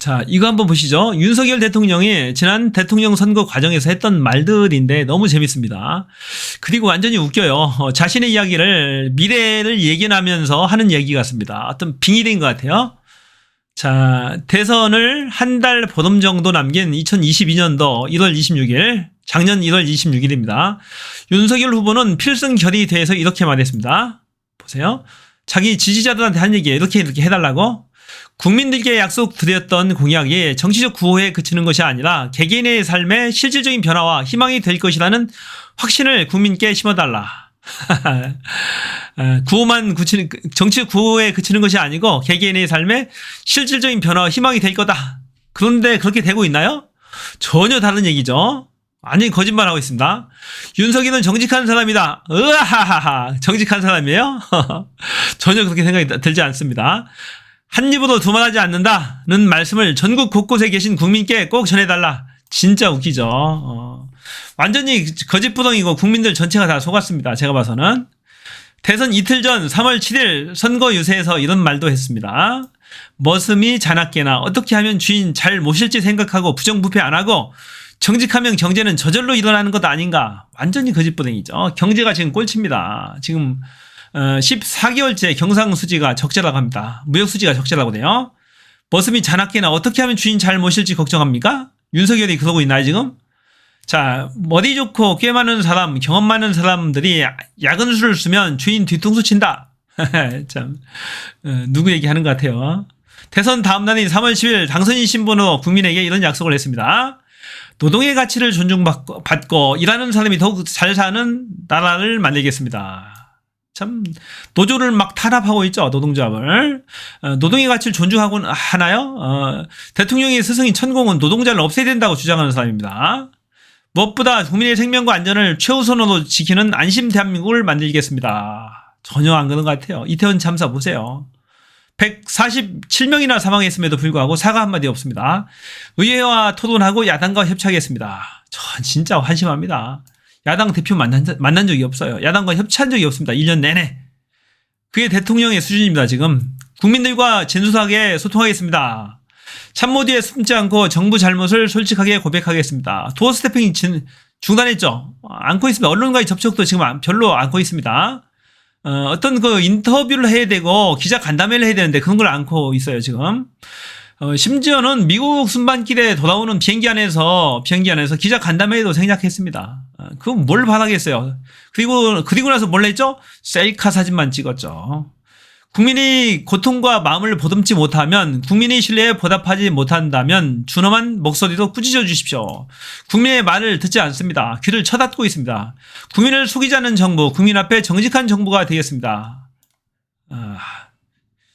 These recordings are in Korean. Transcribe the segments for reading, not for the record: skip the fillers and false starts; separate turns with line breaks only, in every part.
자, 이거 한번 보시죠. 윤석열 대통령이 지난 대통령 선거 과정에서 했던 말들인데 너무 재밌습니다. 그리고 완전히 웃겨요. 자신의 이야기를 미래를 예견하면서 하는 얘기 같습니다. 어떤 빙의된 것 같아요. 자, 대선을 한 달 보름 정도 남긴 2022년도 1월 26일, 작년 1월 26일입니다. 윤석열 후보는 필승 결의대에서 이렇게 말했습니다. 보세요. 자기 지지자들한테 한 얘기예요. 이렇게 해달라고. 국민들께 약속드렸던 공약이 정치적 구호에 그치는 것이 아니라 개개인의 삶에 실질적인 변화와 희망이 될 것이라는 확신을 국민께 심어달라. 구호만 그치는, 정치적 구호에 그치는 것이 아니고 개개인의 삶에 실질적인 변화와 희망이 될 거다. 그런데 그렇게 되고 있나요? 전혀 다른 얘기죠. 완전히 거짓말하고 있습니다. 윤석열은 정직한 사람이다. 으하하하. 정직한 사람이에요? 전혀 그렇게 생각이 들지 않습니다. 한 입으로 두말하지 않는다는 말씀을 전국 곳곳에 계신 국민께 꼭 전해달라. 진짜 웃기죠. 완전히 거짓부렁이고 국민들 전체가 다 속았습니다. 제가 봐서는. 대선 이틀 전 3월 7일 선거 유세에서 이런 말도 했습니다. 머슴이 자나깨나 어떻게 하면 주인 잘 모실지 생각하고 부정부패 안 하고 정직하면 경제는 저절로 일어나는 것 아닌가. 완전히 거짓부렁이죠. 경제가 지금 꼴찌입니다. 지금 14개월째 경상수지가 적자라고 합니다. 무역수지가 적자라고 돼요. 머슴이 자나깨나 어떻게 하면 주인 잘 모실지 걱정합니까? 윤석열이 그러고 있나요 지금? 자, 머리 좋고 꽤 많은 사람, 경험 많은 사람들이 야근 수를 쓰면 주인 뒤통수 친다. 참, 누구 얘기하는 것 같아요. 대선 다음 날인 3월 10일 당선인 신분으로 국민에게 이런 약속을 했습니다. 노동의 가치를 존중받고 일하는 사람이 더욱 잘 사는 나라를 만들겠습니다. 참, 노조를 막 탄압하고 있죠. 노동조합을. 노동의 가치를 존중하고 하나요? 대통령의 스승인 천공은 노동자를 없애야 된다고 주장하는 사람입니다. 무엇보다 국민의 생명과 안전을 최우선으로 지키는 안심 대한민국을 만들겠습니다. 전혀 안 그런 것 같아요. 이태원 참사 보세요. 147명이나 사망했음에도 불구하고 사과 한마디 없습니다. 의회와 토론하고 야당과 협치하겠습니다. 전 진짜 한심합니다. 야당 대표 만난 적이 없어요. 야당과 협치한 적이 없습니다. 1년 내내. 그게 대통령의 수준입니다. 지금. 국민들과 진솔하게 소통하겠습니다. 참모 뒤에 숨지 않고 정부 잘못을 솔직하게 고백하겠습니다. 도어 스태핑이 중단했죠. 않고 있습니다. 언론과의 접촉도 지금 별로 않고 있습니다. 어떤 그 인터뷰를 해야 되고 기자 간담회를 해야 되는데 그런 걸 않고 있어요. 지금. 심지어는 미국 순반길에 돌아오는 비행기 안에서 기자 간담회에도 생략했습니다. 그건 뭘 바라겠어요. 그리고 나서 뭘 했죠? 셀카 사진만 찍었죠. 국민이 고통과 마음을 보듬지 못하면, 국민의 신뢰에 보답하지 못한다면 준엄한 목소리로 꾸짖어 주십시오. 국민의 말을 듣지 않습니다. 귀를 쳐닫고 있습니다. 국민을 속이지 않는 정부, 국민 앞에 정직한 정부가 되겠습니다.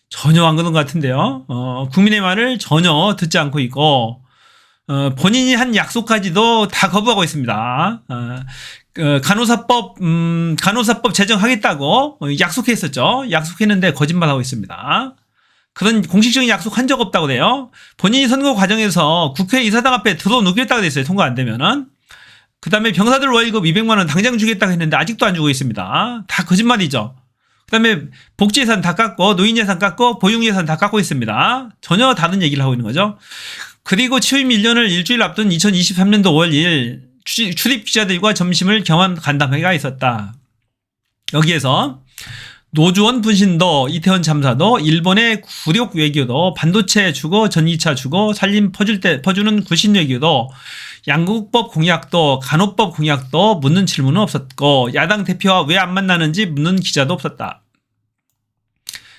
전혀 안 그런 것 같은데요. 국민의 말을 전혀 듣지 않고 있고, 본인이 한 약속까지도 다 거부하고 있습니다. 간호사법 제정하겠다고 약속했었죠. 약속했는데 거짓말하고 있습니다. 그런 공식적인 약속 한 적 없다고 그래요. 본인이 선거 과정에서 국회 이사당 앞에 들어놓겠다고 됐어요. 통과 안 되면은. 그 다음에 병사들 월급 200만 원 당장 주겠다고 했는데 아직도 안 주고 있습니다. 다 거짓말이죠. 그 다음에 복지 예산 다 깎고 노인 예산 깎고 보육 예산 다 깎고 있습니다. 전혀 다른 얘기를 하고 있는 거죠. 그리고 취임 1년을 일주일 앞둔 2023년도 5월 2일 출입 기자들과 점심을 경험 간담회가 있었다. 여기에서 노주원 분신도, 이태원 참사도, 일본의 굴욕 외교도, 반도체 주고 전기차 주고 살림 퍼주는 굴신 외교도, 양국법 공약도, 간호법 공약도 묻는 질문은 없었고, 야당 대표와 왜 안 만나는지 묻는 기자도 없었다.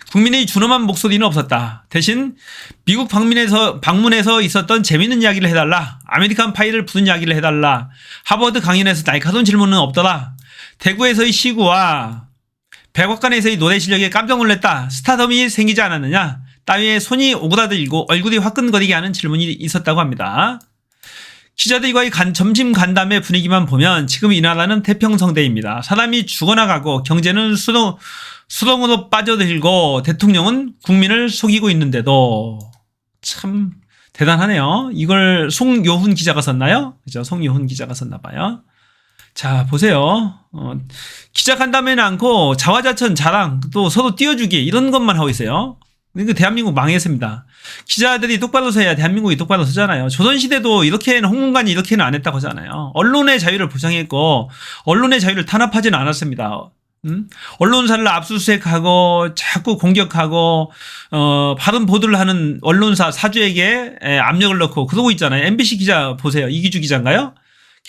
국민의 준엄한 목소리는 없었다. 대신 미국 방문해서 있었던 재미있는 이야기를 해달라. 아메리칸 파이를 부른 이야기를 해달라. 하버드 강연에서 날카로운 질문은 없더라. 대구에서의 시구와 백악관에서의 노래 실력에 깜짝 놀랐다. 스타덤이 생기지 않았느냐. 따위에 손이 오그라들고 얼굴이 화끈거리게 하는 질문이 있었다고 합니다. 기자들과의 점심 간담회 분위기만 보면 지금 이 나라는 태평성대입니다. 사람이 죽어나가고 경제는 수렁으로 빠져들고 대통령은 국민을 속이고 있는데도 참 대단하네요. 이걸 송요훈 기자가 썼나요? 그죠? 송요훈 기자가 썼나 봐요. 자, 보세요. 기자 간담회는 않고 자화자찬 자랑, 또 서로 띄워주기 이런 것만 하고 있어요. 그러니까 대한민국 망했습니다. 기자들이 똑바로 서야 대한민국이 똑바로 서잖아요. 조선시대도 이렇게는 홍문관이 이렇게는 안 했다고 하잖아요. 언론의 자유를 보장했고 언론의 자유를 탄압하지는 않았습니다. 언론사를 압수수색하고 자꾸 공격하고 바른 보도를 하는 언론사 사주에게 압력을 넣고 그러고 있잖아요. MBC 기자 보세요. 이기주 기자인가요?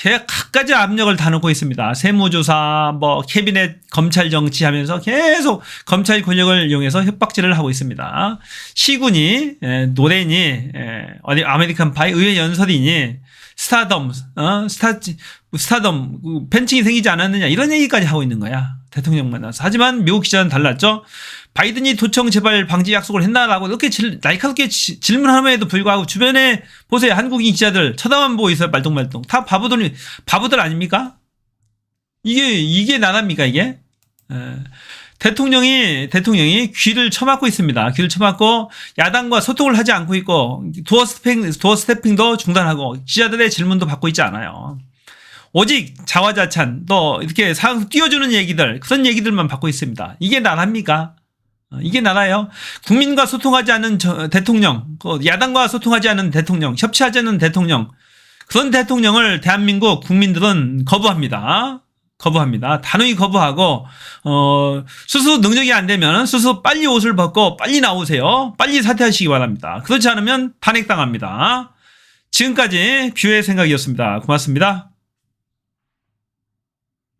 걔 갖가지 압력을 다 넣고 있습니다. 세무조사, 뭐 캐비넷 검찰 정치하면서 계속 검찰 권력을 이용해서 협박질을 하고 있습니다. 시군이 노래니 어디 아메리칸 파이 의회 연설이니 스타덤 팬층이 생기지 않았느냐 이런 얘기까지 하고 있는 거야. 대통령 만나서. 하지만 미국 기자는 달랐죠. 바이든이 도청 재발 방지 약속을 했나라고 이렇게 날카롭게 질문함에도 불구하고 주변에 보세요. 한국인 기자들 쳐다만 보고 있어요. 말똥말똥. 다 바보들 아닙니까? 이게 나라입니까 이게? 대통령이 귀를 쳐막고 있습니다. 귀를 쳐막고 야당과 소통을 하지 않고 있고 도어 스태핑도 중단하고 기자들의 질문도 받고 있지 않아요. 오직 자화자찬 또 이렇게 상황 띄워주는 얘기들 그런 얘기들만 받고 있습니다. 이게 나라입니까? 이게 나라예요. 국민과 소통하지 않는 대통령, 야당과 소통하지 않는 대통령, 협치하지 않는 대통령 그런 대통령을 대한민국 국민들은 거부합니다. 단호히 거부하고 스스로 능력이 안 되면 스스로 빨리 옷을 벗고 빨리 나오세요. 빨리 사퇴하시기 바랍니다. 그렇지 않으면 탄핵당합니다. 지금까지 뷰의 생각이었습니다. 고맙습니다.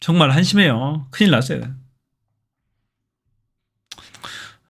정말 한심해요. 큰일 났어요.